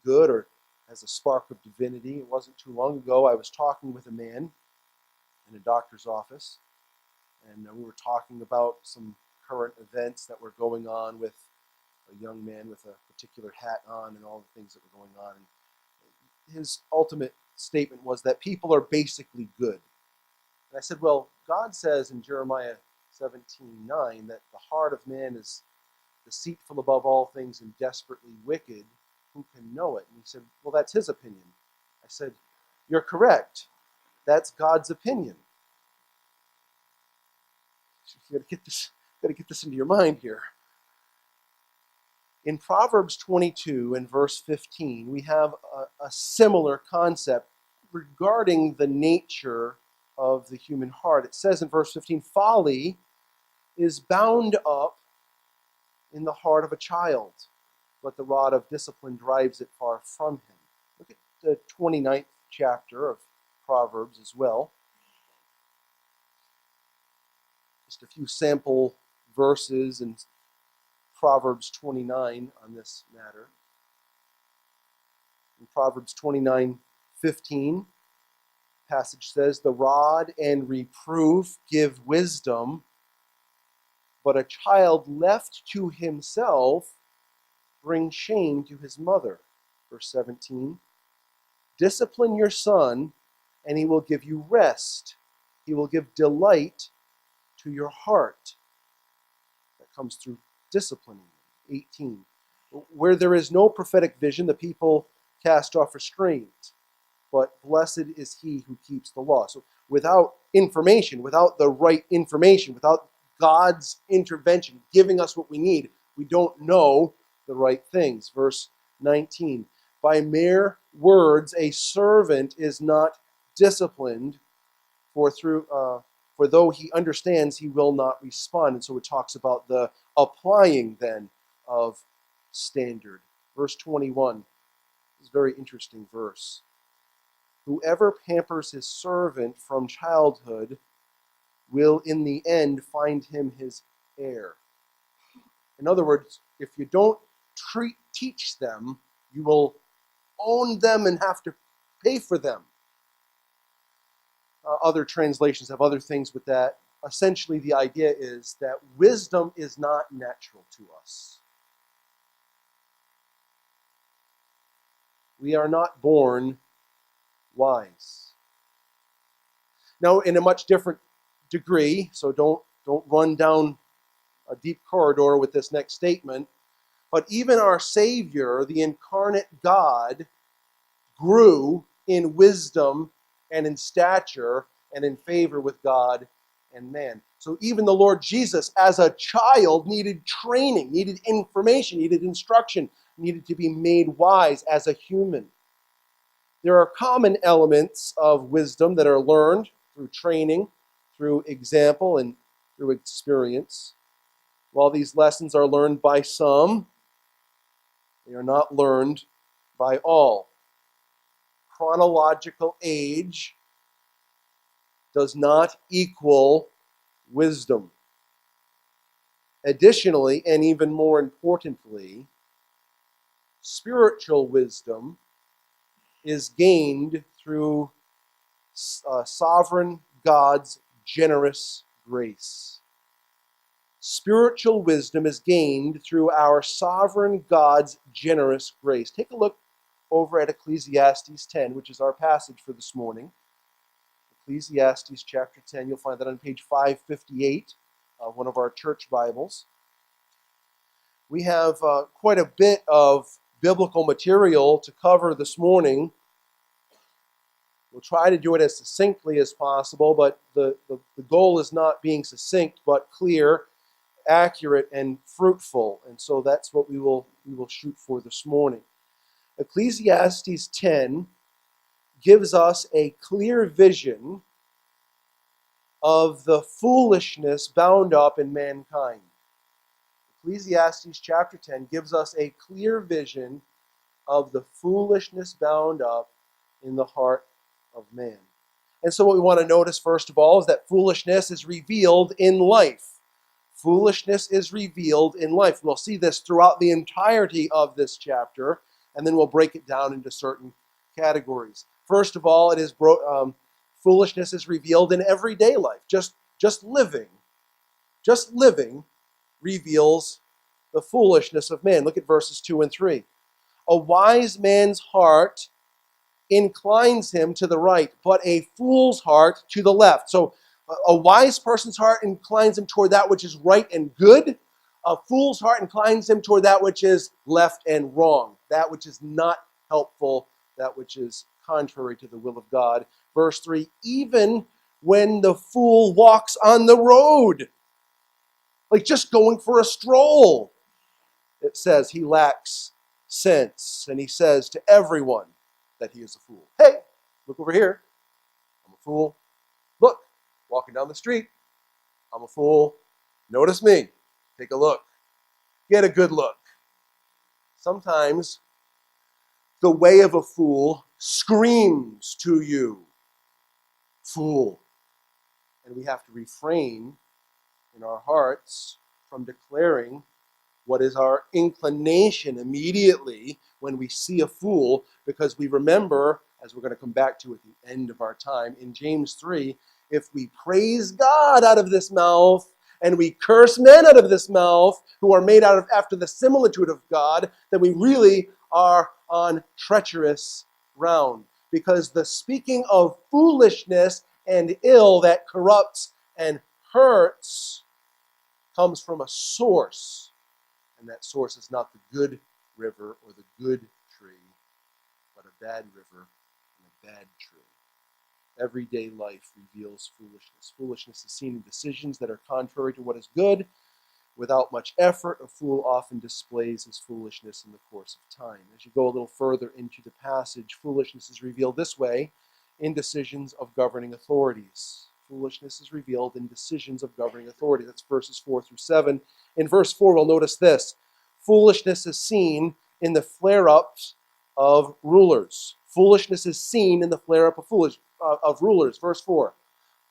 good or has a spark of divinity. It wasn't too long ago I was talking with a man in a doctor's office, and we were talking about some current events that were going on with a young man with a particular hat on and all the things that were going on. And his ultimate statement was that people are basically good. And I said, well, God says in Jeremiah 17:9 that the heart of man is deceitful above all things and desperately wicked. Who can know it? And he said, well, that's his opinion. I said, you're correct. That's God's opinion. You got to get this into your mind here. In Proverbs 22 and verse 15, we have a similar concept regarding the nature of the human heart. It says in verse 15, folly is bound up in the heart of a child, but the rod of discipline drives it far from him. Look at the 29th chapter of Proverbs as well. Just a few sample verses in Proverbs 29 on this matter. In Proverbs 29:15, the passage says, the rod and reproof give wisdom, but a child left to himself brings shame to his mother. Verse 17, discipline your son, and he will give you rest. He will give delight to your heart. That comes through disciplining. 18, where there is no prophetic vision, the people cast off restraint, but blessed is he who keeps the law. So without information, without the right information, without God's intervention, giving us what we need, we don't know the right things. Verse 19, by mere words a servant is not disciplined, for though he understands, he will not respond. And so it talks about the applying then of standard. Verse 21 is a very interesting verse. Whoever pampers his servant from childhood will in the end find him his heir. In other words, if you don't teach them, you will own them and have to pay for them. Other translations have other things with that. Essentially, the idea is that wisdom is not natural to us. We are not born wise. Now, in a much different degree, so don't run down a deep corridor with this next statement, but even our Savior, the incarnate God, grew in wisdom and in stature and in favor with God and man. So even the Lord Jesus, as a child, needed training, needed information, needed instruction, needed to be made wise as a human. There are common elements of wisdom that are learned through training, through example, and through experience. While these lessons are learned by some, they are not learned by all. Chronological age does not equal wisdom. Additionally, and even more importantly, spiritual wisdom is gained through sovereign God's generous grace. Spiritual wisdom is gained through our sovereign God's generous grace. Take a look over at Ecclesiastes 10, which is our passage for this morning. Ecclesiastes chapter 10, you'll find that on page 558 of one of our church Bibles. We have quite a bit of biblical material to cover this morning. We'll try to do it as succinctly as possible, but the goal is not being succinct, but clear, accurate, and fruitful. And so that's what we will shoot for this morning. Ecclesiastes 10 gives us a clear vision of the foolishness bound up in mankind. Ecclesiastes chapter 10 gives us a clear vision of the foolishness bound up in the heart of man. And so what we want to notice first of all is that foolishness is revealed in life. Foolishness is revealed in life. We'll see this throughout the entirety of this chapter And then we'll break it down into certain categories. First of all, foolishness is revealed in everyday life. Just living reveals the foolishness of man. Look at verses 2 and 3. A wise man's heart inclines him to the right, but a fool's heart to the left. So a wise person's heart inclines him toward that which is right and good. A fool's heart inclines him toward that which is left and wrong, that which is not helpful, that which is contrary to the will of God. Verse 3, even when the fool walks on the road, like just going for a stroll, it says he lacks sense, and he says to everyone that he is a fool. Hey, look over here. I'm a fool. Look, walking down the street. I'm a fool. Notice me. Take a look. Get a good look. Sometimes the way of a fool screams to you, fool. And we have to refrain in our hearts from declaring what is our inclination immediately when we see a fool, because we remember, as we're going to come back to at the end of our time, in James 3, if we praise God out of this mouth and we curse men out of this mouth who are made out of after the similitude of God, then we really are on treacherous ground, because the speaking of foolishness and ill that corrupts and hurts comes from a source. And that source is not the good river or the good tree, but a bad river and a bad tree. Everyday life reveals foolishness. Foolishness is seen in decisions that are contrary to what is good. Without much effort, a fool often displays his foolishness in the course of time. As you go a little further into the passage, foolishness is revealed this way in decisions of governing authorities. Foolishness is revealed in decisions of governing authority. That's verses 4 through 7. In verse 4, we'll notice this. Foolishness is seen in the flare-ups of rulers. Foolishness is seen in the flare-up of rulers. Verse 4.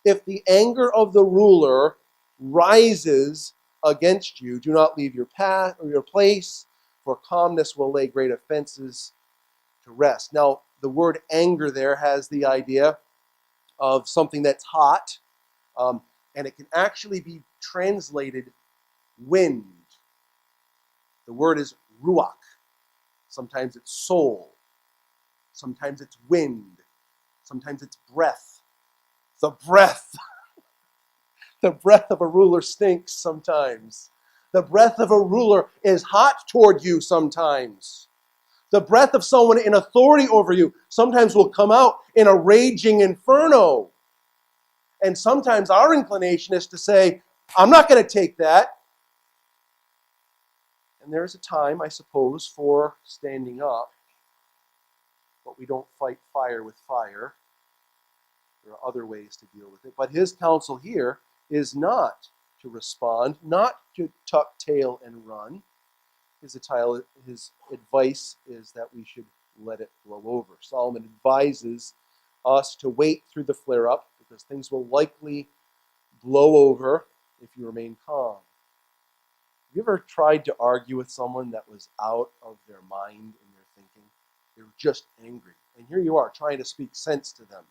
If the anger of the ruler rises against you, do not leave your path or your place, for calmness will lay great offenses to rest. Now, the word anger there has the idea of something that's hot, and it can actually be translated wind. The word is ruach. Sometimes it's soul. Sometimes it's wind. Sometimes it's breath. The breath. The breath of a ruler stinks sometimes. The breath of a ruler is hot toward you sometimes. The breath of someone in authority over you sometimes will come out in a raging inferno. And sometimes our inclination is to say, I'm not going to take that. And there's a time, I suppose, for standing up. But we don't fight fire with fire. There are other ways to deal with it. But his counsel here is not to respond, not to tuck tail and run. His advice is that we should let it blow over. Solomon advises us to wait through the flare-up, because things will likely blow over if you remain calm. Have you ever tried to argue with someone that was out of their mind in their thinking? They were just angry. And here you are trying to speak sense to them.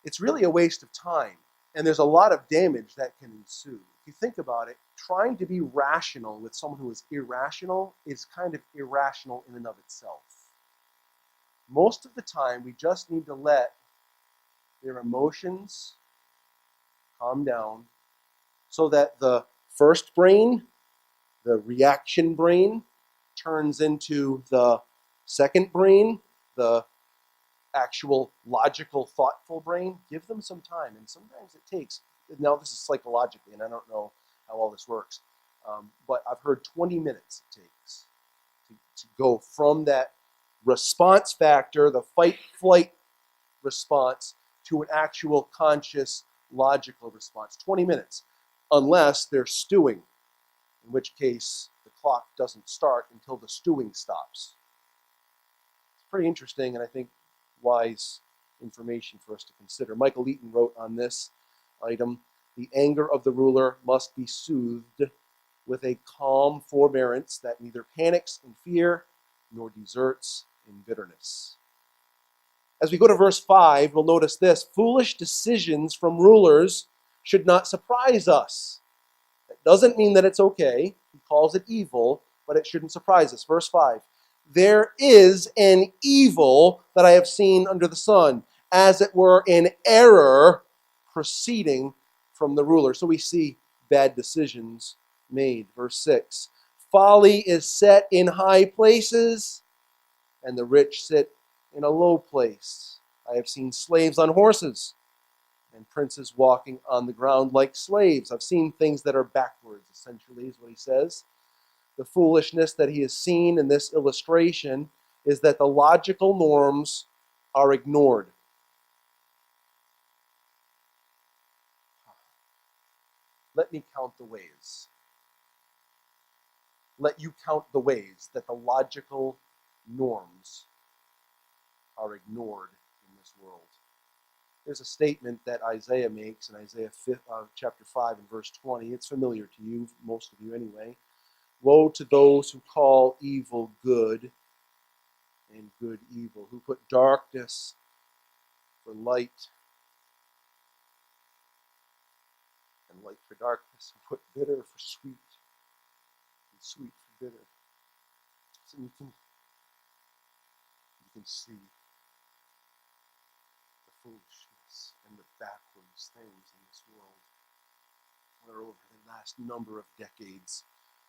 It's really a waste of time. And there's a lot of damage that can ensue. If you think about it, trying to be rational with someone who is irrational is kind of irrational in and of itself. Most of the time, we just need to let their emotions calm down so that the first brain, the reaction brain, turns into the second brain, the actual logical, thoughtful brain. Give them some time. And sometimes it takes, now this is psychologically, and I don't know how all this works, but I've heard 20 minutes it takes to go from that response factor, the fight-flight response, to an actual conscious, logical response. 20 minutes, unless they're stewing, in which case the clock doesn't start until the stewing stops. It's pretty interesting, and I think wise information for us to consider. Michael Eaton wrote on this item, the anger of the ruler must be soothed with a calm forbearance that neither panics in fear nor deserts in bitterness. As we go to verse 5, we'll notice this: foolish decisions from rulers should not surprise us. That doesn't mean that it's okay. He calls it evil, but it shouldn't surprise us. Verse 5, there is an evil that I have seen under the sun, as it were an error proceeding from the ruler. So we see bad decisions made. Verse 6, folly is set in high places, and the rich sit in a low place. I have seen slaves on horses and princes walking on the ground like slaves. I've seen things that are backwards, essentially, is what he says. The foolishness that he has seen in this illustration is that the logical norms are ignored. Let me count the ways. Let you count the ways that the logical norms are ignored in this world. There's a statement that Isaiah makes in Isaiah chapter 5 and verse 20. It's familiar to you, most of you anyway. Woe to those who call evil good and good evil, who put darkness for light and light for darkness, who put bitter for sweet and sweet for bitter. So you can see the foolishness and the backwards things in this world. Where over the last number of decades,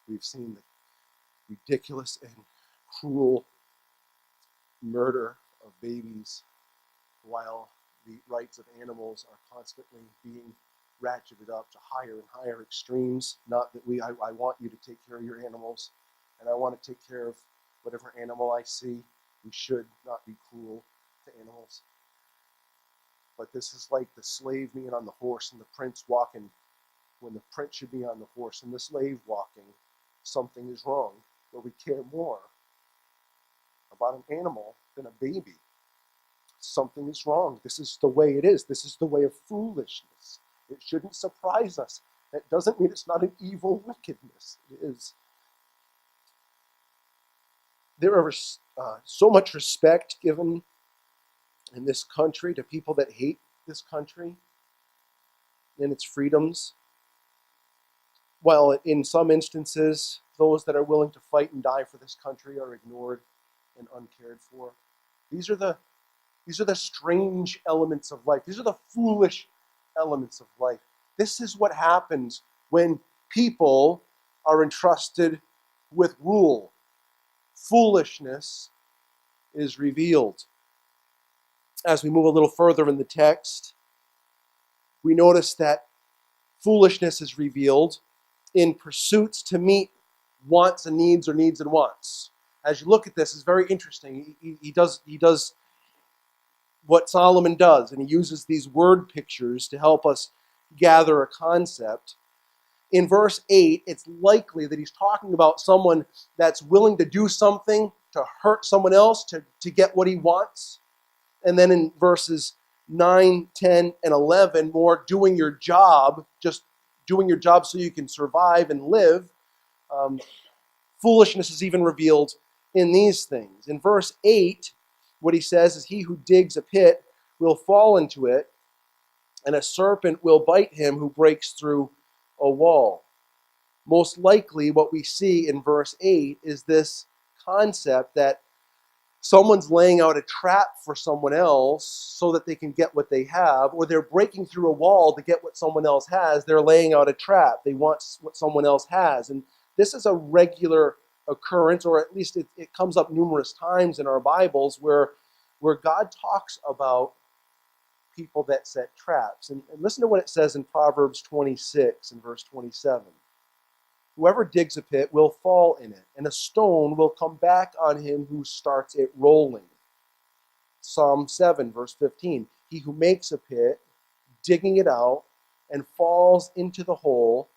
we've seen the ridiculous and cruel murder of babies, while the rights of animals are constantly being ratcheted up to higher and higher extremes. Not that I want you to take care of your animals, and I want to take care of whatever animal I see. We should not be cruel to animals. But this is like the slave being on the horse and the prince walking. When the prince should be on the horse and the slave walking, something is wrong, where we care more about an animal than a baby. Something is wrong. This is the way it is. This is the way of foolishness. It shouldn't surprise us. That doesn't mean it's not an evil wickedness. It is. There is so much respect given in this country to people that hate this country and its freedoms, while in some instances, those that are willing to fight and die for this country are ignored and uncared for. These are the strange elements of life. These are the foolish elements of life. This is what happens when people are entrusted with rule. Foolishness is revealed. As we move a little further in the text, we notice that foolishness is revealed in pursuits to meet wants and needs, or needs and wants. As you look at this, it's very interesting. He does what Solomon does, and he uses these word pictures to help us gather a concept. In verse 8, it's likely that he's talking about someone that's willing to do something to hurt someone else to get what he wants. And then in verses 9, 10, and 11, more doing your job, just doing your job so you can survive and live. Foolishness is even revealed in these things. In verse 8, what he says is, he who digs a pit will fall into it, and a serpent will bite him who breaks through a wall. Most likely what we see in verse 8 is this concept that someone's laying out a trap for someone else so that they can get what they have, or they're breaking through a wall to get what someone else has. They're laying out a trap. They want what someone else has. And this is a regular occurrence, or at least it comes up numerous times in our Bibles where God talks about people that set traps. And listen to what it says in Proverbs 26 and verse 27. Whoever digs a pit will fall in it, and a stone will come back on him who starts it rolling. Psalm 7, verse 15. He who makes a pit, digging it out, and falls into the hole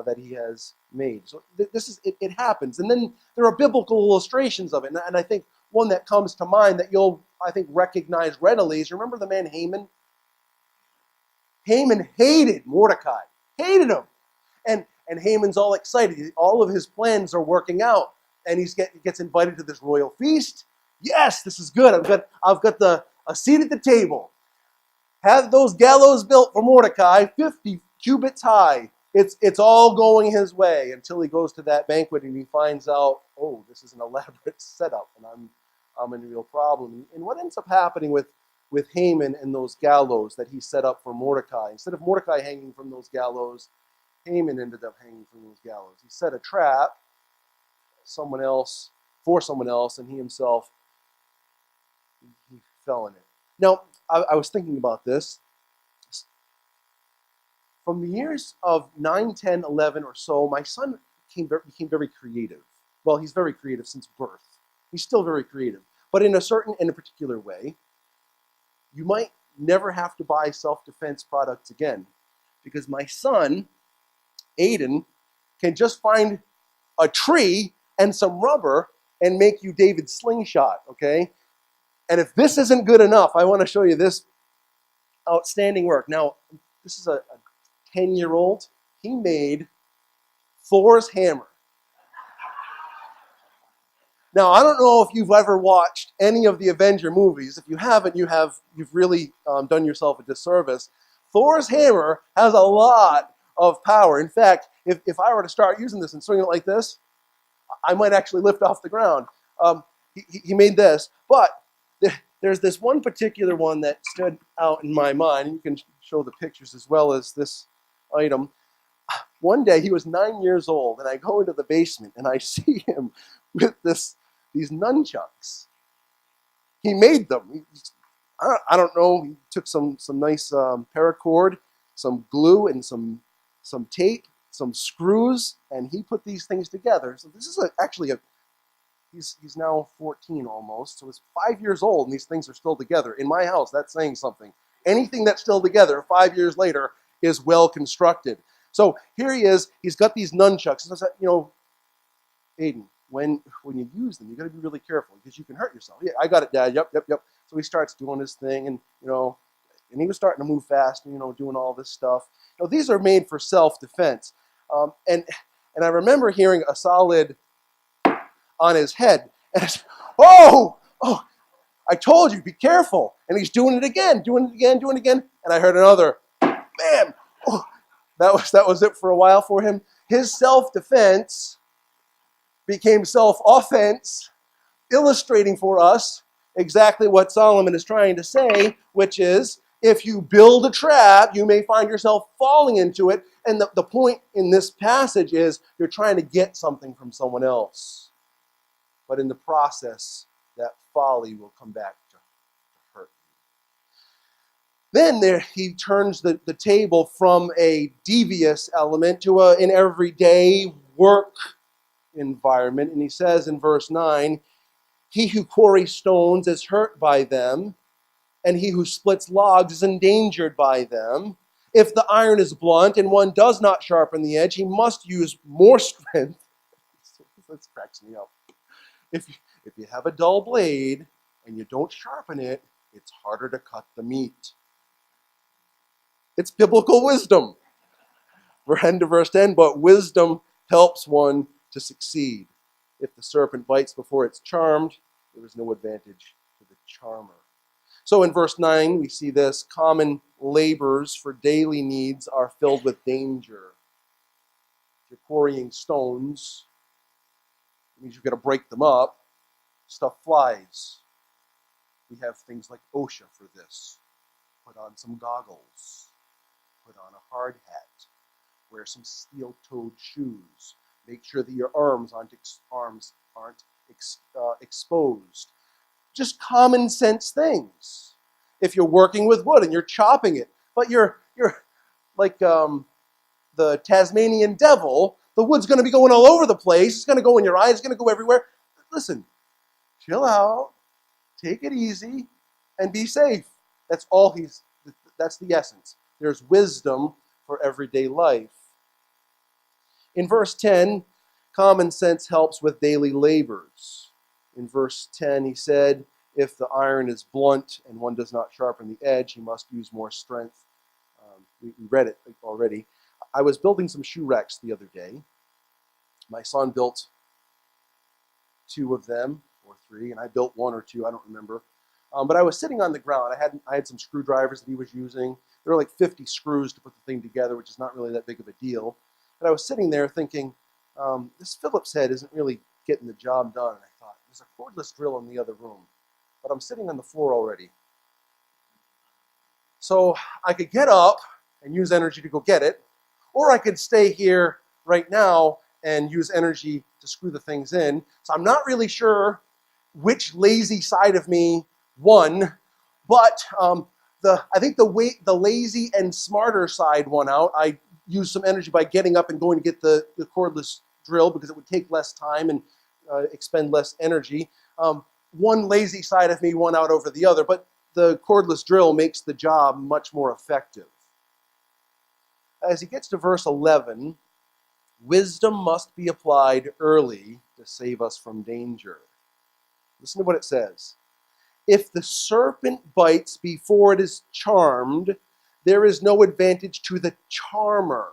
that he has made. So this is it happens. And then there are biblical illustrations of it. And I think one that comes to mind that you'll, I think, recognize readily is, remember the man Haman? Haman hated Mordecai. Hated him. And Haman's all excited. All of his plans are working out. and he gets invited to this royal feast. Yes, this is good. I've got a seat at the table. Have those gallows built for Mordecai, 50 cubits high. It's all going his way until he goes to that banquet and he finds out, oh, this is an elaborate setup, and I'm in a real problem. And what ends up happening with Haman and those gallows that he set up for Mordecai, instead of Mordecai hanging from those gallows, Haman ended up hanging from those gallows. He set a trap for someone else, and he himself he fell in it. Now, I was thinking about this. From the years of 9, 10, 11 or so, my son became very creative. Well, he's very creative since birth. He's still very creative. But in a particular way, you might never have to buy self-defense products again. Because my son, Aiden, can just find a tree and some rubber and make you David's slingshot, okay? And if this isn't good enough, I want to show you this outstanding work. Now, this is a 10-year-old. He made Thor's hammer. Now, I don't know if you've ever watched any of the Avenger movies. If you haven't, you've really done yourself a disservice. Thor's hammer has a lot of power. In fact, if I were to start using this and swing it like this, I might actually lift off the ground. He made this, but there's this one particular one that stood out in my mind. You can show the pictures as well as this item. One day, he was 9 years old, and I go into the basement, and I see him with these nunchucks. He made them. I don't know. He took some nice paracord, some glue, and some tape, some screws, and he put these things together. So this is actually he's now 14 almost, so he's 5 years old, and these things are still together. In my house, that's saying something. Anything that's still together 5 years later is well constructed. So here he is. He's got these nunchucks. Aiden, when you use them, you got to be really careful because you can hurt yourself. Yeah, I got it, Dad. Yep. So he starts doing his thing, and and he was starting to move fast, and doing all this stuff. These are made for self-defense, and I remember hearing a solid on his head, and oh, I told you, be careful. And he's doing it again, and I heard another, bam. Oh, that was it for a while for him. His self-defense became self-offense, illustrating for us exactly what Solomon is trying to say, which is, if you build a trap, you may find yourself falling into it. And the point in this passage is you're trying to get something from someone else. But in the process, that folly will come back to hurt you. Then he turns the table from a devious element to an everyday work environment. And he says in verse 9, he who quarries stones is hurt by them, and he who splits logs is endangered by them. If the iron is blunt and one does not sharpen the edge, he must use more strength. This cracks me up. If you have a dull blade and you don't sharpen it, it's harder to cut the meat. It's biblical wisdom. We're heading to verse 10, but wisdom helps one to succeed. If the serpent bites before it's charmed, there is no advantage to the charmer. So in verse 9, we see this: common labors for daily needs are filled with danger. If you're quarrying stones, it means you've got to break them up. Stuff flies. We have things like OSHA for this. Put on some goggles. Put on a hard hat. Wear some steel-toed shoes. Make sure that your arms aren't exposed. Just common sense things. If you're working with wood and you're chopping it, but you're like the Tasmanian devil, the wood's going to be going all over the place. It's going to go in your eyes. It's going to go everywhere. Listen, chill out, take it easy, and be safe. That's the essence. There's wisdom for everyday life. In verse 10, common sense helps with daily labors. In verse 10, he said, if the iron is blunt and one does not sharpen the edge, he must use more strength. We read it already. I was building some shoe racks the other day. My son built two of them, or three, and I built one or two, I don't remember. But I was sitting on the ground. I had some screwdrivers that he was using. There were like 50 screws to put the thing together, which is not really that big of a deal. But I was sitting there thinking, this Phillips head isn't really getting the job done. And I thought, there's a cordless drill in the other room, but I'm sitting on the floor already. So I could get up and use energy to go get it, or I could stay here right now and use energy to screw the things in. So I'm not really sure which lazy side of me won, but I think the lazy and smarter side won out. I used some energy by getting up and going to get the cordless drill because it would take less time and expend less energy. One lazy side of me won out over the other, but the cordless drill makes the job much more effective. As he gets to verse 11, wisdom must be applied early to save us from danger. Listen to what it says. If the serpent bites before it is charmed, there is no advantage to the charmer.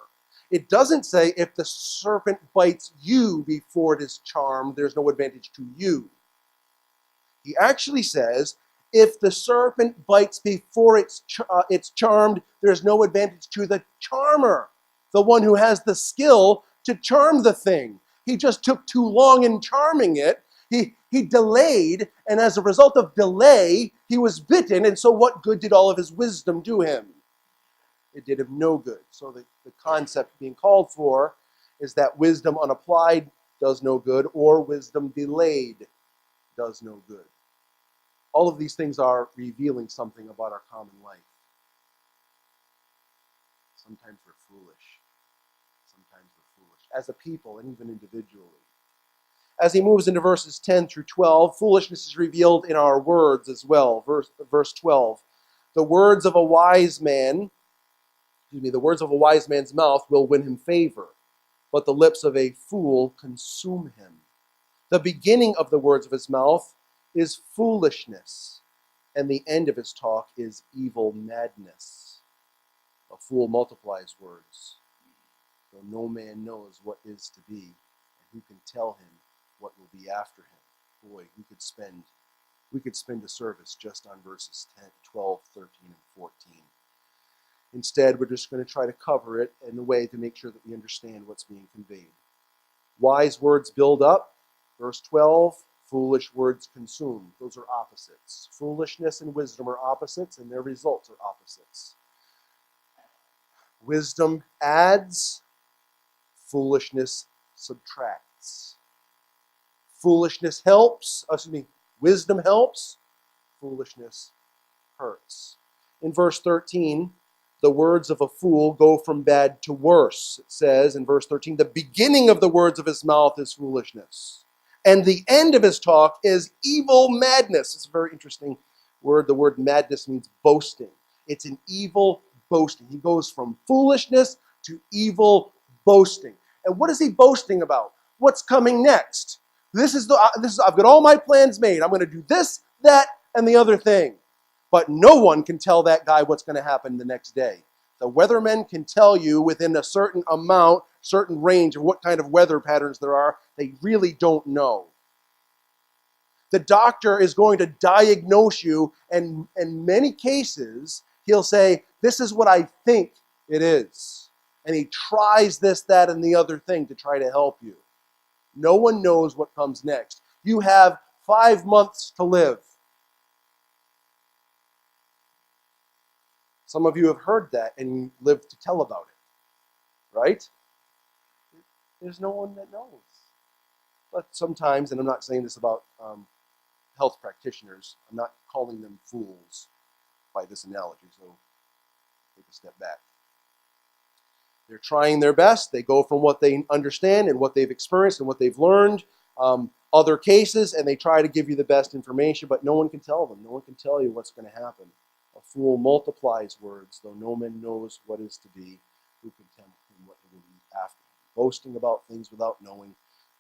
It doesn't say if the serpent bites you before it is charmed, there's no advantage to you. He actually says, if the serpent bites before it's charmed, there's no advantage to the charmer, the one who has the skill to charm the thing. He just took too long in charming it. He delayed, and as a result of delay, he was bitten, and so what good did all of his wisdom do him? It did him no good. So the concept being called for is that wisdom unapplied does no good, or wisdom delayed does no good. All of these things are revealing something about our common life. Sometimes we're foolish. Sometimes we're foolish as a people and even individually. As he moves into verses 10 through 12, foolishness is revealed in our words as well. Verse 12. The words of a wise man's mouth will win him favor, but the lips of a fool consume him. The beginning of the words of his mouth is foolishness, and the end of his talk is evil madness. A fool multiplies words, though no man knows what is to be, and who can tell him what will be after him. Boy, we could spend a service just on verses 10, 12, 13, and 14. Instead, we're just going to try to cover it in a way to make sure that we understand what's being conveyed. Wise words build up. Verse 12, foolish words consume. Those are opposites. Foolishness and wisdom are opposites, and their results are opposites. Wisdom adds, foolishness subtracts. Wisdom helps, foolishness hurts. In verse 13, the words of a fool go from bad to worse. It says in verse 13, the beginning of the words of his mouth is foolishness, and the end of his talk is evil madness. It's a very interesting word. The word madness means boasting. It's an evil boasting. He goes from foolishness to evil boasting. And what is he boasting about? What's coming next? I've got all my plans made. I'm going to do this, that, and the other thing. But no one can tell that guy what's going to happen the next day. The weathermen can tell you within a certain amount, certain range of what kind of weather patterns there are. They really don't know. The doctor is going to diagnose you, and in many cases, he'll say, this is what I think it is. And he tries this, that, and the other thing to try to help you. No one knows what comes next. You have 5 months to live. Some of you have heard that and lived to tell about it, right? There's no one that knows. But sometimes, and I'm not saying this about health practitioners, I'm not calling them fools by this analogy, so take a step back. They're trying their best. They go from what they understand and what they've experienced and what they've learned, other cases, and they try to give you the best information, but no one can tell them. No one can tell you what's going to happen. A fool multiplies words, though no man knows what is to be. Who can tell him what will be after him? Boasting about things without knowing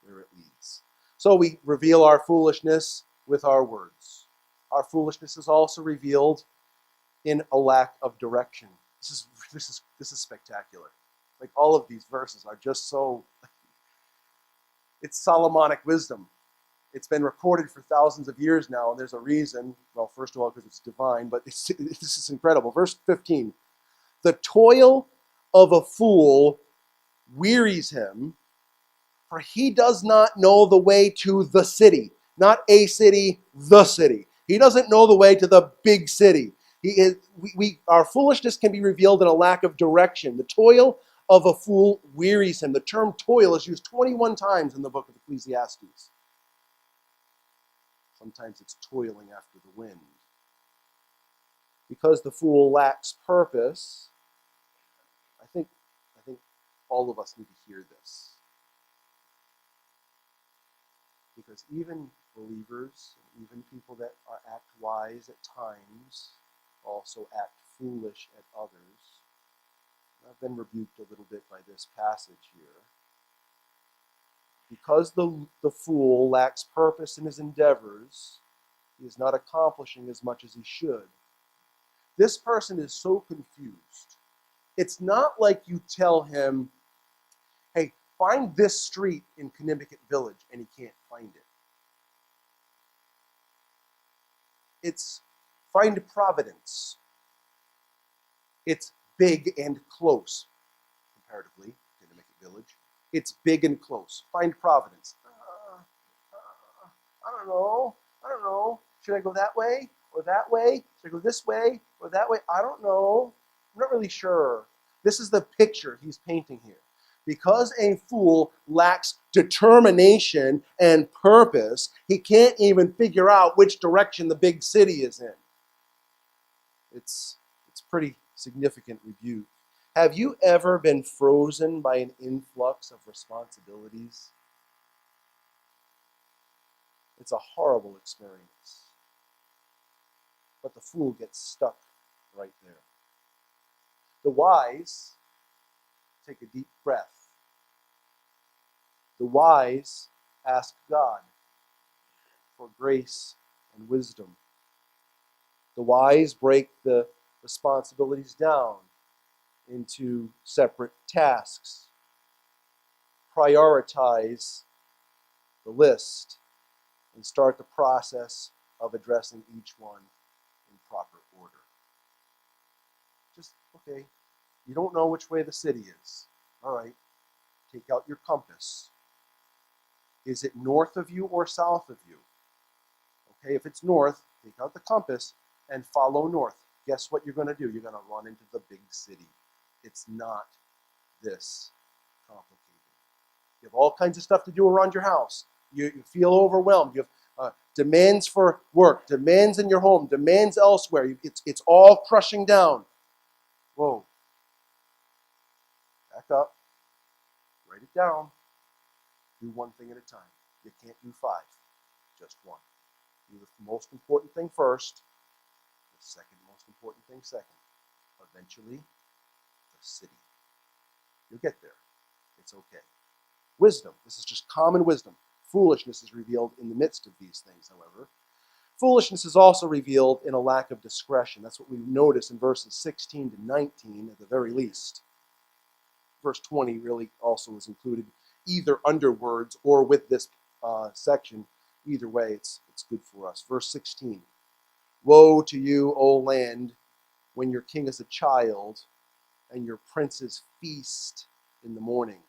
where it leads. So we reveal our foolishness with our words. Our foolishness is also revealed in a lack of direction. This is spectacular. Like, all of these verses are just so, it's Solomonic wisdom. It's been recorded for thousands of years now, and there's a reason. Well, first of all, because it's divine, but this is incredible. Verse 15. The toil of a fool wearies him, for he does not know the way to the city. Not a city, the city. He doesn't know the way to the big city. Our foolishness can be revealed in a lack of direction. The toil of a fool wearies him. The term toil is used 21 times in the book of Ecclesiastes. Sometimes it's toiling after the wind. Because the fool lacks purpose, I think all of us need to hear this. Because even believers, even people that act wise at times, also act foolish at others. I've been rebuked a little bit by this passage here. Because the fool lacks purpose in his endeavors, he is not accomplishing as much as he should. This person is so confused. It's not like you tell him, hey, find this street in Connecticut Village, and he can't find it. It's find Providence. It's big and close, comparatively, Connecticut Village. It's big and close. Find Providence. I don't know. Should I go that way or that way? Should I go this way or that way? I don't know. I'm not really sure. This is the picture he's painting here. Because a fool lacks determination and purpose, he can't even figure out which direction the big city is in. It's pretty significant rebuke. Have you ever been frozen by an influx of responsibilities? It's a horrible experience. But the fool gets stuck right there. The wise take a deep breath. The wise ask God for grace and wisdom. The wise break the responsibilities down into separate tasks. Prioritize the list and start the process of addressing each one in proper order. Just, okay, you don't know which way the city is. All right, take out your compass. Is it north of you or south of you? Okay, if it's north, take out the compass and follow north. Guess what you're going to do? You're going to run into the big city. It's not this complicated. You have all kinds of stuff to do around your house. You feel overwhelmed. You have demands for work, demands in your home, demands elsewhere. It's all crushing down. Whoa. Back up. Write it down. Do one thing at a time. You can't do 5. Just one. Do the most important thing first. The second most important thing second. Eventually, the city. You'll get there. It's okay. Wisdom. This is just common wisdom. Foolishness is revealed in the midst of these things, however. Foolishness is also revealed in a lack of discretion. That's what we notice in verses 16 to 19 at the very least. Verse 20 really also is included either under words or with this section. Either way, it's good for us. Verse 16. Woe to you, O land, when your king is a child and your princes feast in the morning.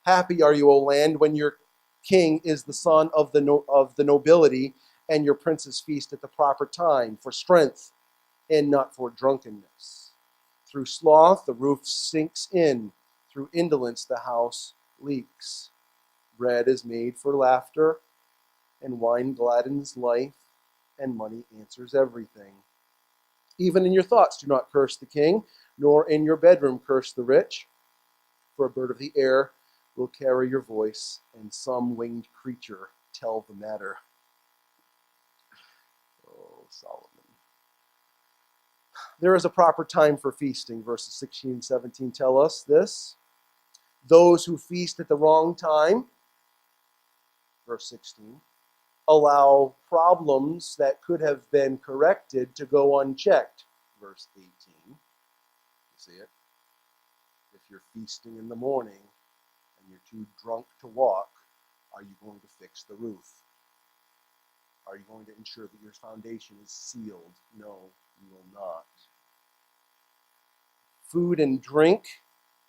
Happy are you, O land, when your king is the son of the nobility and your princes feast at the proper time for strength and not for drunkenness. Through sloth the roof sinks in, through indolence the house leaks. Bread is made for laughter, and wine gladdens life, and money answers everything. Even in your thoughts do not curse the king, nor in your bedroom curse the rich, for a bird of the air will carry your voice, and some winged creature tell the matter. Oh, Solomon. There is a proper time for feasting. Verses 16 and 17 tell us this. Those who feast at the wrong time, verse 16, allow problems that could have been corrected to go unchecked. Verse 18. You see it? If you're feasting in the morning and you're too drunk to walk, are you going to fix the roof? Are you going to ensure that your foundation is sealed? No, you will not. Food and drink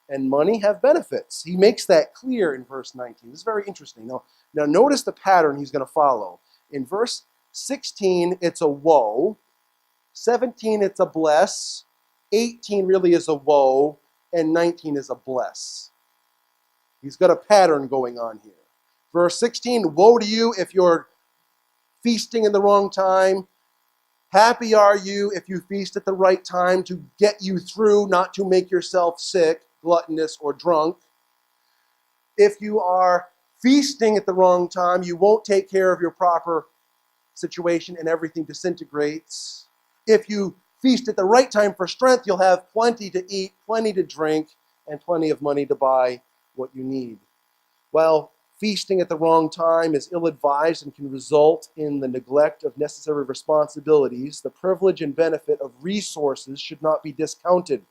and money have benefits. He makes that clear in verse 19. This is very interesting. Now notice the pattern he's going to follow. In verse 16, it's a woe. 17, it's a bless. 18 really is a woe. And 19 is a bless. He's got a pattern going on here. Verse 16, woe to you if you're feasting in the wrong time. Happy are you if you feast at the right time to get you through, not to make yourself sick, gluttonous, or drunk. If you are feasting at the wrong time, you won't take care of your proper situation and everything disintegrates. If you feast at the right time for strength, you'll have plenty to eat, plenty to drink, and plenty of money to buy what you need. While feasting at the wrong time is ill-advised and can result in the neglect of necessary responsibilities, the privilege and benefit of resources should not be discounted.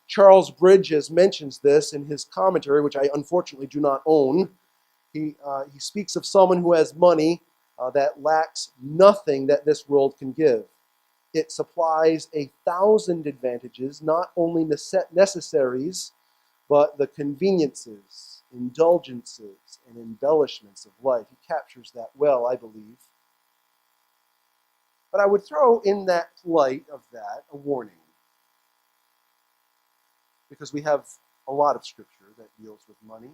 Charles Bridges mentions this in his commentary, which I unfortunately do not own. He speaks of someone who has money that lacks nothing that this world can give. It supplies 1,000 advantages, not only necessaries, but the conveniences, indulgences, and embellishments of life. He captures that well, I believe. But I would throw in that light of that a warning. Because we have a lot of scripture that deals with money.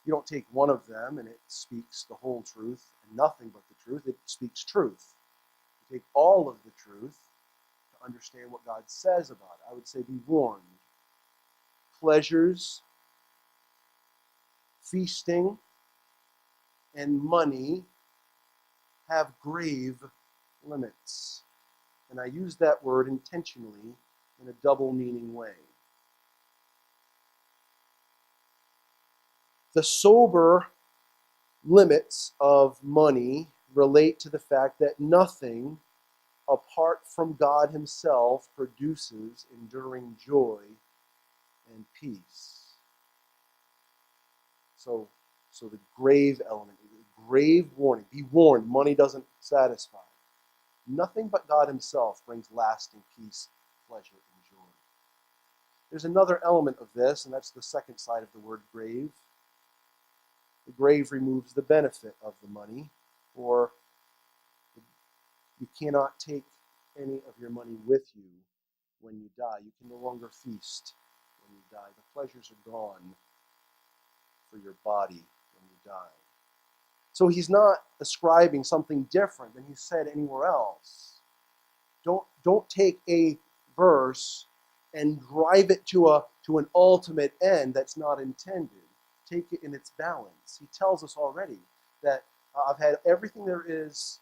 You don't take one of them and it speaks the whole truth and nothing but the truth. It speaks truth. You take all of the truth to understand what God says about it. I would say be warned. Pleasures, feasting, and money have grave limits. And I use that word intentionally in a double meaning way. The sober limits of money relate to the fact that nothing apart from God himself produces enduring joy and peace. So the grave element, the grave warning, be warned, money doesn't satisfy. Nothing but God himself brings lasting peace, pleasure, and joy. There's another element of this, and that's the second side of the word grave. The grave removes the benefit of the money, or you cannot take any of your money with you when you die. You can no longer feast when you die. The pleasures are gone for your body when you die. So he's not ascribing something different than he said anywhere else. Don't take a verse and drive it to an ultimate end that's not intended. Take it in its balance. He tells us already that I've had everything there is.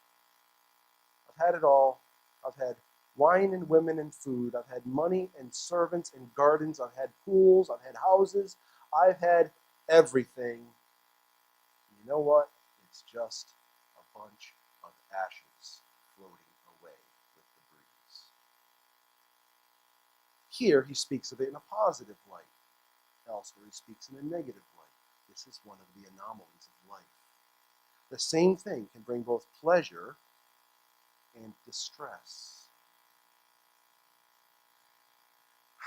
I've had it all. I've had wine and women and food. I've had money and servants and gardens. I've had pools. I've had houses. I've had everything. You know what? It's just a bunch of ashes floating away with the breeze. Here he speaks of it in a positive light. Elsewhere he speaks in a negative light. This is one of the anomalies of life. The same thing can bring both pleasure and distress.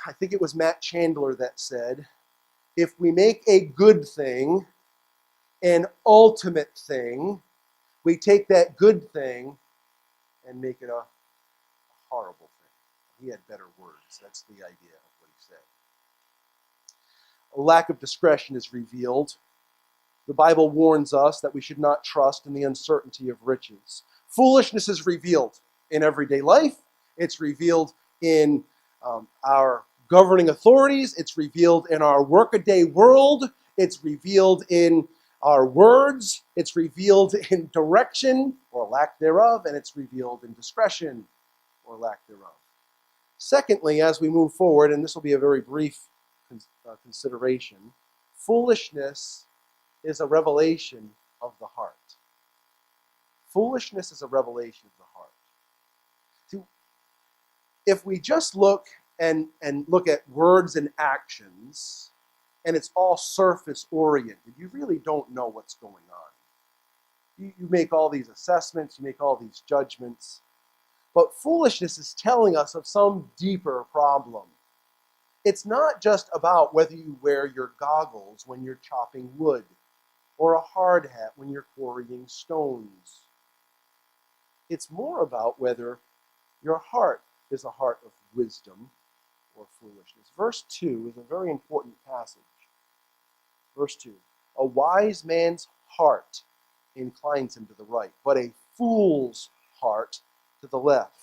I think it was Matt Chandler that said, if we make a good thing an ultimate thing, we take that good thing and make it a horrible thing. He had better words. That's the idea of what he said. A lack of discretion is revealed. The Bible warns us that we should not trust in the uncertainty of riches. Foolishness is revealed in everyday life. It's revealed in our governing authorities. It's revealed in our workaday world. It's revealed in our words. It's revealed in direction or lack thereof, and it's revealed in discretion or lack thereof. Secondly, as we move forward, and this will be a very brief consideration, foolishness is a revelation of the heart. Foolishness is a revelation of the heart. See, if we just look and look at words and actions, and it's all surface oriented, you really don't know what's going on. You make all these assessments, you make all these judgments. But foolishness is telling us of some deeper problem. It's not just about whether you wear your goggles when you're chopping wood or a hard hat when you're quarrying stones. It's more about whether your heart is a heart of wisdom or foolishness. Verse 2 is a very important passage. Verse 2, a wise man's heart inclines him to the right, but a fool's heart to the left.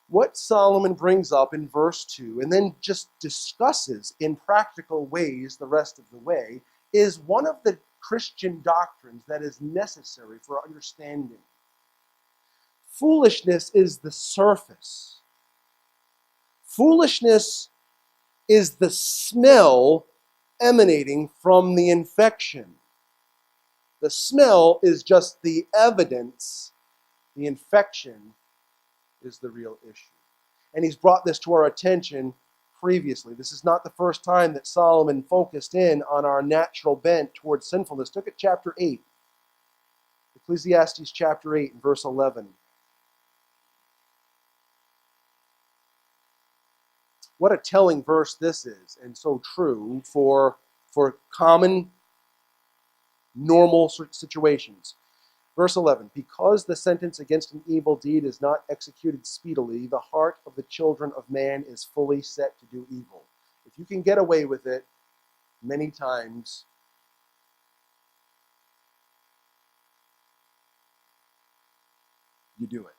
What Solomon brings up in verse 2 and then just discusses in practical ways the rest of the way is one of the Christian doctrines that is necessary for understanding. Foolishness is the surface. Foolishness is the smell emanating from the infection. The smell is just the evidence. The infection is the real issue. And he's brought this to our attention previously. This is not the first time that Solomon focused in on our natural bent towards sinfulness. Look at chapter 8. Ecclesiastes chapter 8 and verse 11. What a telling verse this is, and so true for common, normal situations. Verse 11, because the sentence against an evil deed is not executed speedily, the heart of the children of man is fully set to do evil. If you can get away with it, many times you do it.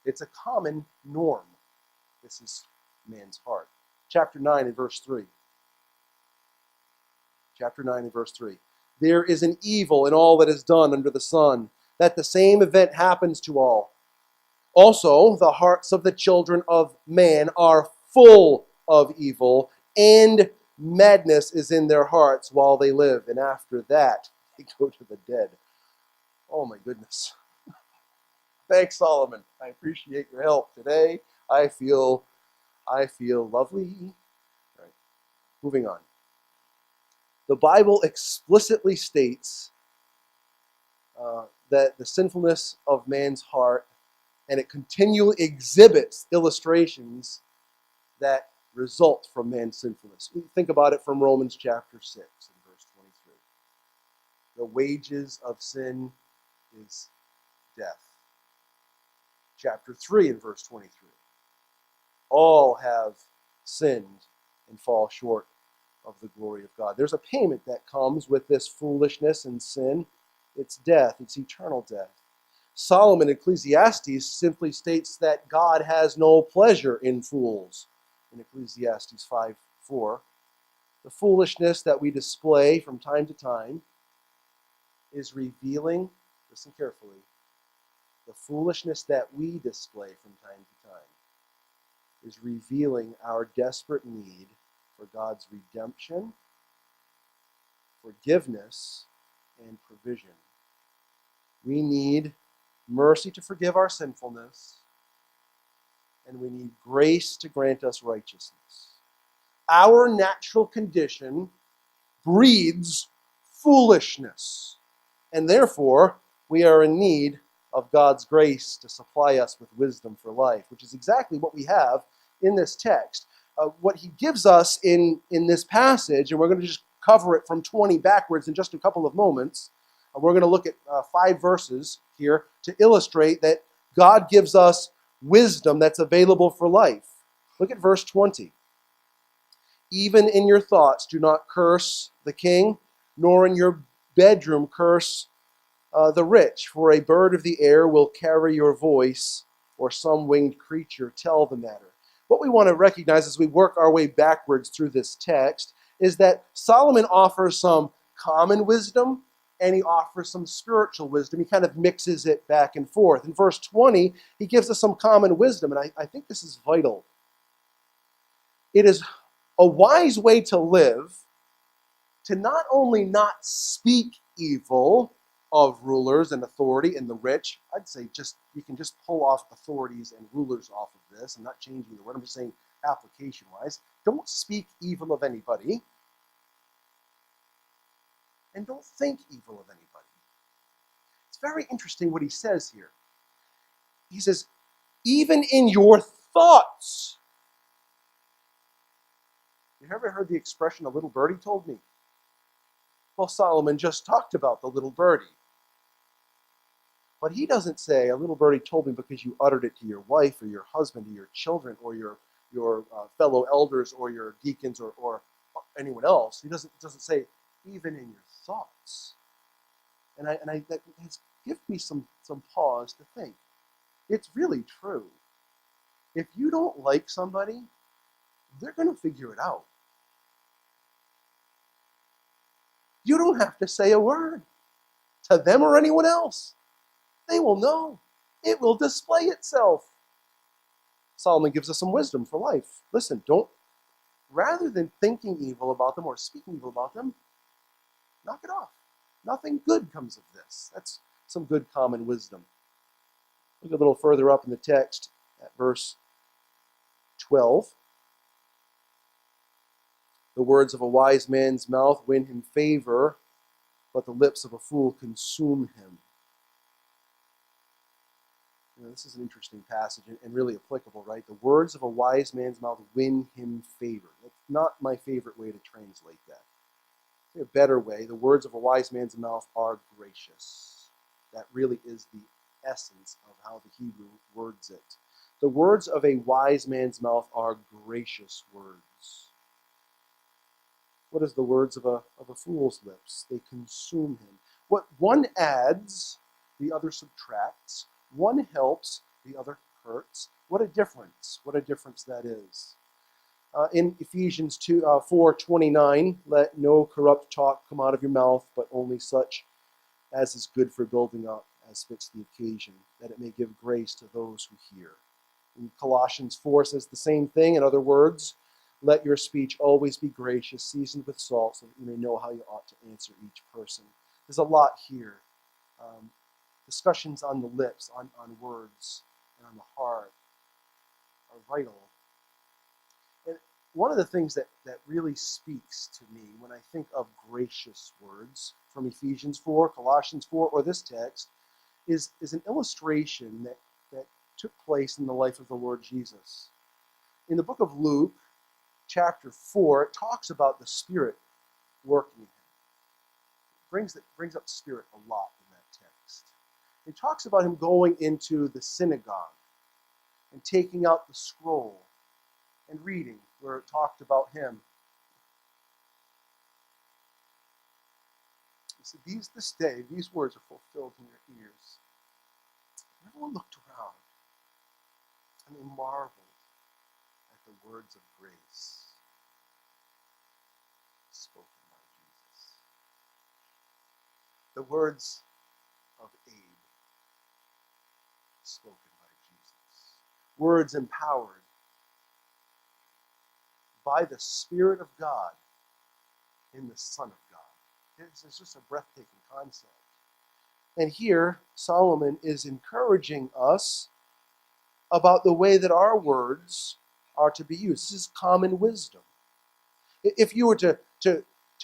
It's a common norm. This is man's heart. Chapter 9 and verse 3. Chapter 9 and verse 3. There is an evil in all that is done under the sun, that the same event happens to all. Also, the hearts of the children of man are full of evil, and madness is in their hearts while they live. And after that, they go to the dead. Oh my goodness. Thanks, Solomon. I appreciate your help today. I feel lovely. All right. Moving on. The Bible explicitly states that the sinfulness of man's heart, and it continually exhibits illustrations that result from man's sinfulness. We think about it from Romans chapter 6 and verse 23. The wages of sin is death. Chapter 3 and verse 23. All have sinned and fall short of the glory of God. There's a payment that comes with this foolishness and sin. It's death. It's eternal death. Solomon, Ecclesiastes, simply states that God has no pleasure in fools. In Ecclesiastes 5:4, the foolishness that we display from time to time is revealing, listen carefully, the foolishness that we display from time to time is revealing our desperate need for God's redemption, forgiveness, and provision. We need mercy to forgive our sinfulness, and we need grace to grant us righteousness. Our natural condition breeds foolishness, and therefore we are in need of God's grace to supply us with wisdom for life, which is exactly what we have in this text. What he gives us in this passage, and we're going to just cover it from 20 backwards in just a couple of moments. We're going to look at 5 verses here to illustrate that God gives us wisdom that's available for life. Look at verse 20. Even in your thoughts, do not curse the king, nor in your bedroom curse the rich, for a bird of the air will carry your voice, or some winged creature tell the matter. What we want to recognize as we work our way backwards through this text is that Solomon offers some common wisdom and he offers some spiritual wisdom. He kind of mixes it back and forth. In verse 20, he gives us some common wisdom, and I think this is vital. It is a wise way to live to not only not speak evil of rulers and authority and the rich. I'd say you can just pull off authorities and rulers off of this. I'm not changing the word. I'm just saying application-wise. Don't speak evil of anybody. and don't think evil of anybody. It's very interesting what he says here. He says, even in your thoughts. You ever heard the expression, a little birdie told me? Well, Solomon just talked about the little birdie. But he doesn't say, a little birdie told me because you uttered it to your wife or your husband or your children or your fellow elders or your deacons or anyone else. He doesn't say, even in your thoughts. And that has given me some pause to think. It's really true. If you don't like somebody, they're going to figure it out. You don't have to say a word to them or anyone else. They will know. It will display itself. Solomon gives us some wisdom for life. Listen, rather than thinking evil about them or speaking evil about them, knock it off. Nothing good comes of this. That's some good common wisdom. Look a little further up in the text at verse 12. The words of a wise man's mouth win him favor, but the lips of a fool consume him. This is an interesting passage and really applicable, right? The words of a wise man's mouth win him favor. That's not my favorite way to translate that. A better way, the words of a wise man's mouth are gracious. That really is the essence of how the Hebrew words it. The words of a wise man's mouth are gracious words. What is the words of a fool's lips? They consume him. What one adds, the other subtracts. One helps, the other hurts. What a difference. What a difference that is. In Ephesians 4:29, let no corrupt talk come out of your mouth, but only such as is good for building up, as fits the occasion, that it may give grace to those who hear. In Colossians 4 says the same thing. In other words, let your speech always be gracious, seasoned with salt, so that you may know how you ought to answer each person. There's a lot here. Discussions on the lips, on words, and on the heart are vital. And one of the things that really speaks to me when I think of gracious words from Ephesians 4, Colossians 4, or this text is an illustration that took place in the life of the Lord Jesus. In the book of Luke, chapter 4, it talks about the Spirit working in him. It brings up Spirit a lot in that text. It talks about him going into the synagogue and taking out the scroll and reading where it talked about him. He said, this day, these words are fulfilled in your ears. And everyone looked around and they marveled at the words of grace spoken by Jesus. The words of aid spoken by Jesus. Words empowered by the Spirit of God in the Son of God. It's just a breathtaking concept. And here, Solomon is encouraging us about the way that our words are to be used. This is common wisdom. If you were to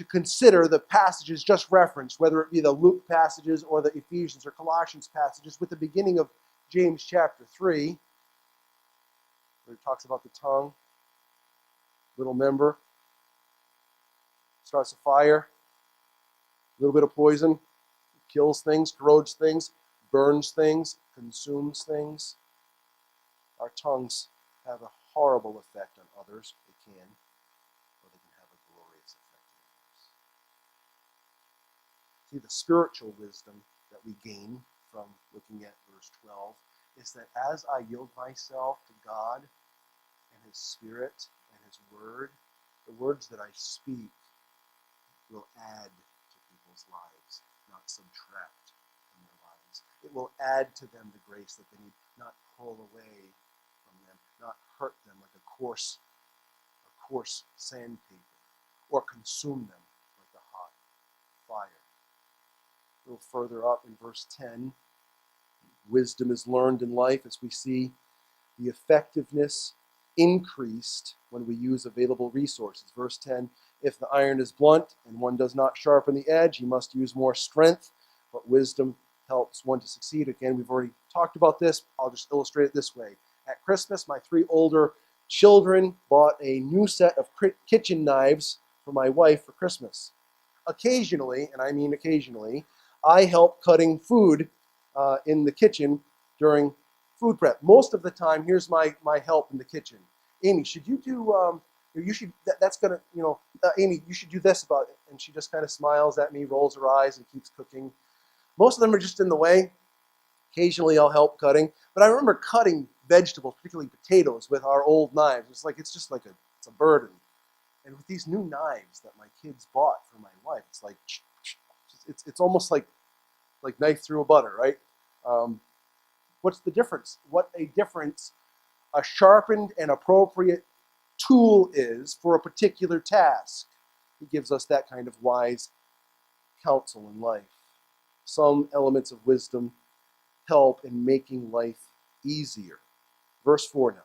consider the passages just referenced, whether it be the Luke passages or the Ephesians or Colossians passages, with the beginning of James chapter 3, where it talks about the tongue, little member, starts a fire, a little bit of poison, kills things, corrodes things, burns things, consumes things. Our tongues have a horrible effect on others. They can, or they can have a glorious effect on others. See, the spiritual wisdom that we gain from looking at verse 12 is that as I yield myself to God and His Spirit and His Word, the words that I speak will add to people's lives, not subtract from their lives. It will add to them the grace that they need, not pull away from them, not hurt them like a coarse sandpaper, or consume them like a hot fire. A little further up in verse 10, wisdom is learned in life as we see the effectiveness increased when we use available resources. Verse 10, If the iron is blunt and one does not sharpen the edge, he must use more strength, but wisdom helps one to succeed. Again, we've already talked about this. I'll just illustrate it this way. At Christmas, my 3 older children bought a new set of kitchen knives for my wife for Christmas. Occasionally, and I mean occasionally, I help cutting food in the kitchen during food prep. Most of the time, here's my help in the kitchen. Amy, should you do, that's going to, Amy, you should do this about it. And she just kind of smiles at me, rolls her eyes, and keeps cooking. Most of them are just in the way. Occasionally, I'll help cutting. But I remember cutting vegetables, particularly potatoes, with our old knives. It's just like it's a burden. And with these new knives that my kids bought for my wife, it's like, it's almost like knife through a butter, right? What's the difference? What a difference a sharpened and appropriate tool is for a particular task. He gives us that kind of wise counsel in life. Some elements of wisdom help in making life easier. Verse 4 now.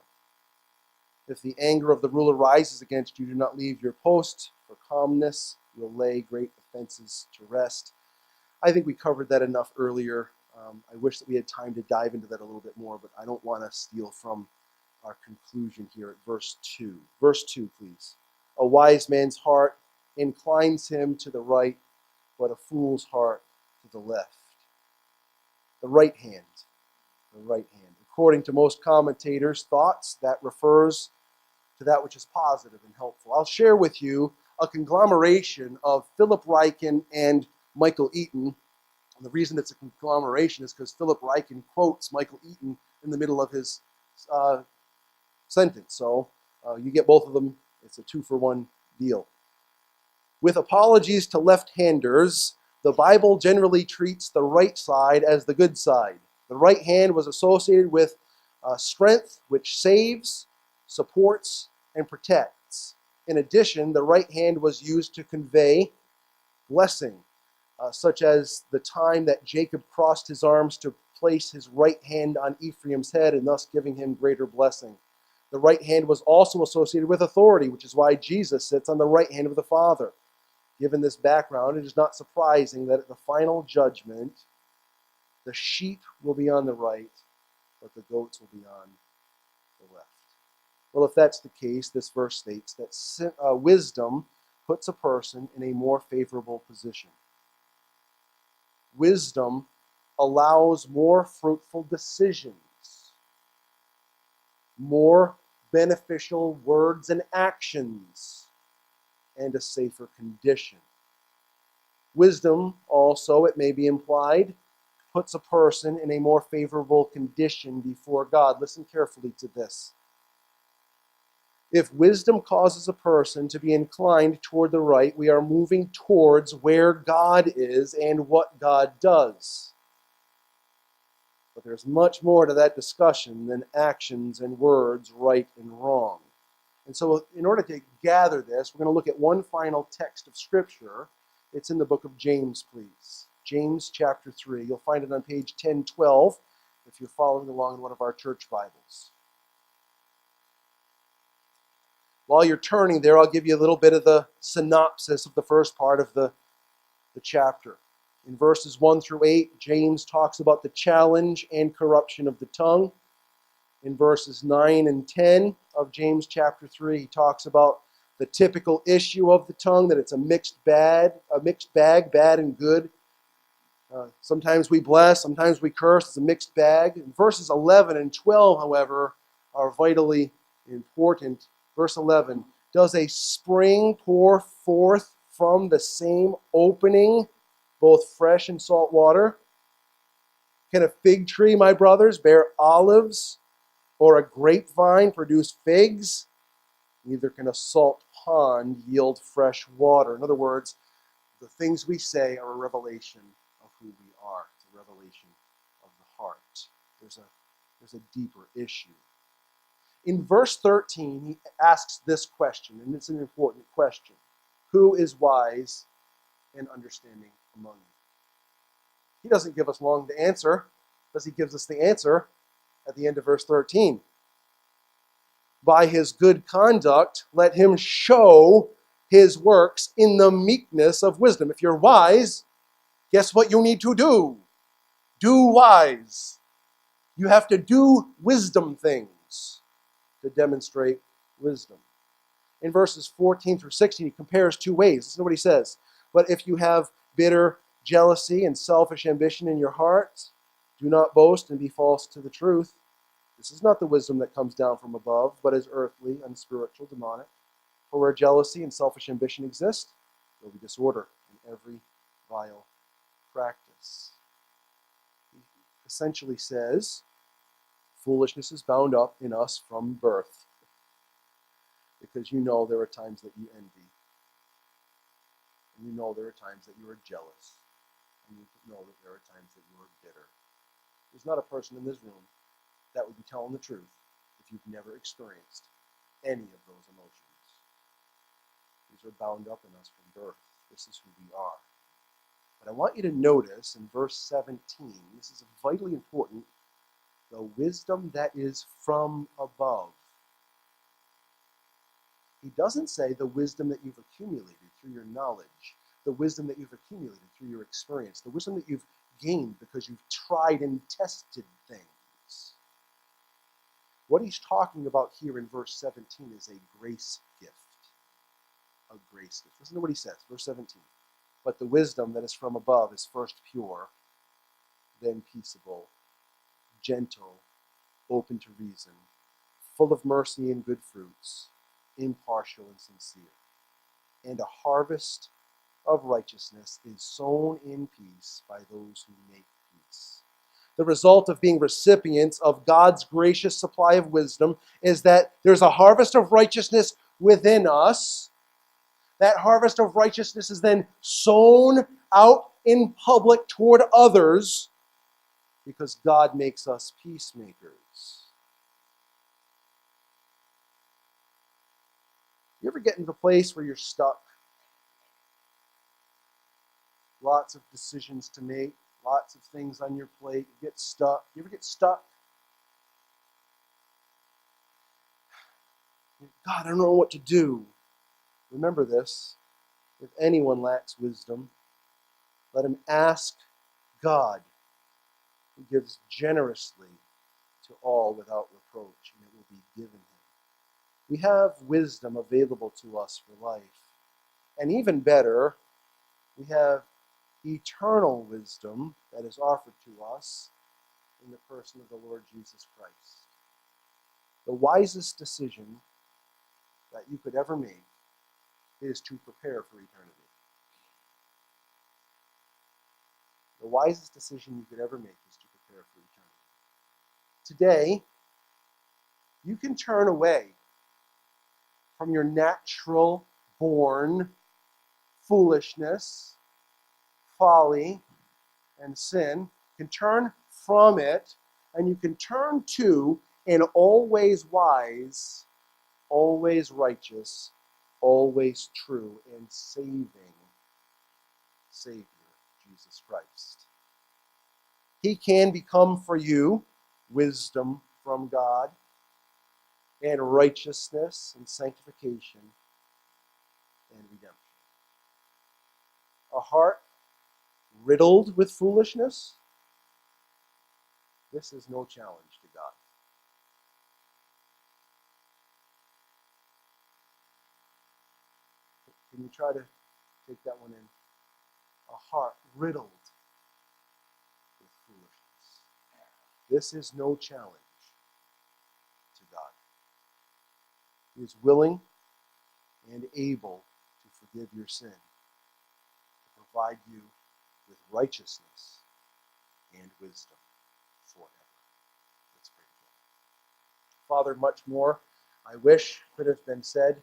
If the anger of the ruler rises against you, do not leave your post. For calmness will lay great offenses to rest. I think we covered that enough earlier. I wish that we had time to dive into that a little bit more, but I don't want to steal from our conclusion here at verse 2. Verse 2, please. A wise man's heart inclines him to the right, but a fool's heart to the left. The right hand. The right hand. According to most commentators' thoughts, that refers to that which is positive and helpful. I'll share with you a conglomeration of Philip Ryken and Michael Eaton. And the reason it's a conglomeration is because Philip Ryken quotes Michael Eaton in the middle of his sentence. So you get both of them. It's a 2-for-1 deal. With apologies to left-handers, the Bible generally treats the right side as the good side. The right hand was associated with strength, which saves, supports, and protects. In addition, the right hand was used to convey blessing, such as the time that Jacob crossed his arms to place his right hand on Ephraim's head and thus giving him greater blessing. The right hand was also associated with authority, which is why Jesus sits on the right hand of the Father. Given this background, it is not surprising that at the final judgment, the sheep will be on the right, but the goats will be on the left. Well, if that's the case, this verse states that wisdom puts a person in a more favorable position. Wisdom allows more fruitful decisions, more beneficial words and actions, and a safer condition. Wisdom also, it may be implied, puts a person in a more favorable condition before God. Listen carefully to this. If wisdom causes a person to be inclined toward the right, we are moving towards where God is and what God does. But there's much more to that discussion than actions and words, right and wrong. And so in order to gather this, we're going to look at one final text of Scripture. It's in the book of James, please. James chapter 3. You'll find it on page 1012 if you're following along in one of our church Bibles. While you're turning there, I'll give you a little bit of the synopsis of the first part of the chapter. In verses 1 through 8, James talks about the challenge and corruption of the tongue. In verses 9 and 10 of James chapter 3, he talks about the typical issue of the tongue, that it's a mixed bag, bad and good. Sometimes we bless, sometimes we curse. It's a mixed bag. And verses 11 and 12, however, are vitally important. Verse 11, does a spring pour forth from the same opening, both fresh and salt water? Can a fig tree, my brothers, bear olives, or a grapevine produce figs? Neither can a salt pond yield fresh water. In other words, the things we say are a revelation of who we are. It's a revelation of the heart. There's a deeper issue. In verse 13, he asks this question, and it's an important question. Who is wise and understanding among you? He doesn't give us long to answer, because he gives us the answer at the end of verse 13. By his good conduct, let him show his works in the meekness of wisdom. If you're wise, guess what you need to do? Do wise. You have to do wisdom things to demonstrate wisdom. In verses 14 through 16, he compares two ways. Listen to what he says. But if you have bitter jealousy and selfish ambition in your hearts, do not boast and be false to the truth. This is not the wisdom that comes down from above, but is earthly, unspiritual, demonic. For where jealousy and selfish ambition exist, there will be disorder in every vile practice. He essentially says, foolishness is bound up in us from birth. Because you know there are times that you envy. And you know there are times that you are jealous. And you know that there are times that you are bitter. There's not a person in this room that would be telling the truth if you've never experienced any of those emotions. These are bound up in us from birth. This is who we are. But I want you to notice in verse 17, this is vitally important, the wisdom that is from above. He doesn't say the wisdom that you've accumulated through your knowledge, the wisdom that you've accumulated through your experience, the wisdom that you've gained because you've tried and tested things. What he's talking about here in verse 17 is a grace gift. A grace gift. Listen to what he says, verse 17. But the wisdom that is from above is first pure, then peaceable, gentle, open to reason, full of mercy and good fruits, impartial and sincere. And a harvest of righteousness is sown in peace by those who make peace. The result of being recipients of God's gracious supply of wisdom is that there's a harvest of righteousness within us. That harvest of righteousness is then sown out in public toward others because God makes us peacemakers. You ever get into the place where you're stuck? Lots of decisions to make, lots of things on your plate. You get stuck. You ever get stuck? God, I don't know what to do. Remember this. If anyone lacks wisdom, let him ask God, who gives generously to all without reproach, and it will be given him. We have wisdom available to us for life. And even better, we have eternal wisdom that is offered to us in the person of the Lord Jesus Christ. The wisest decision that you could ever make is to prepare for eternity. The wisest decision you could ever make is to prepare for eternity. Today, you can turn away from your natural born foolishness, folly, and sin. You can turn from it, and you can turn to an always wise, always righteous, always true, and saving Savior, Jesus Christ. He can become for you wisdom from God, and righteousness and sanctification and redemption. A heart riddled with foolishness, this is no challenge to God. Can you try to take that one in? A heart riddled with foolishness. This is no challenge to God. He is willing and able to forgive your sin, to provide you with righteousness and wisdom forever. Let's pray together. Father, much more I wish could have been said.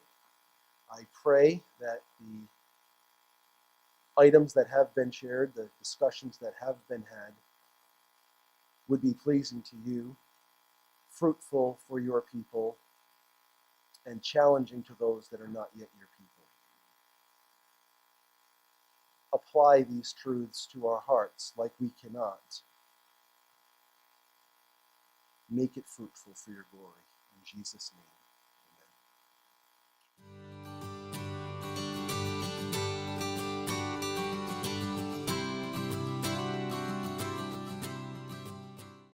I pray that the items that have been shared, the discussions that have been had, would be pleasing to you, fruitful for your people, and challenging to those that are not yet your people. Apply these truths to our hearts like we cannot. Make it fruitful for your glory. In Jesus' name.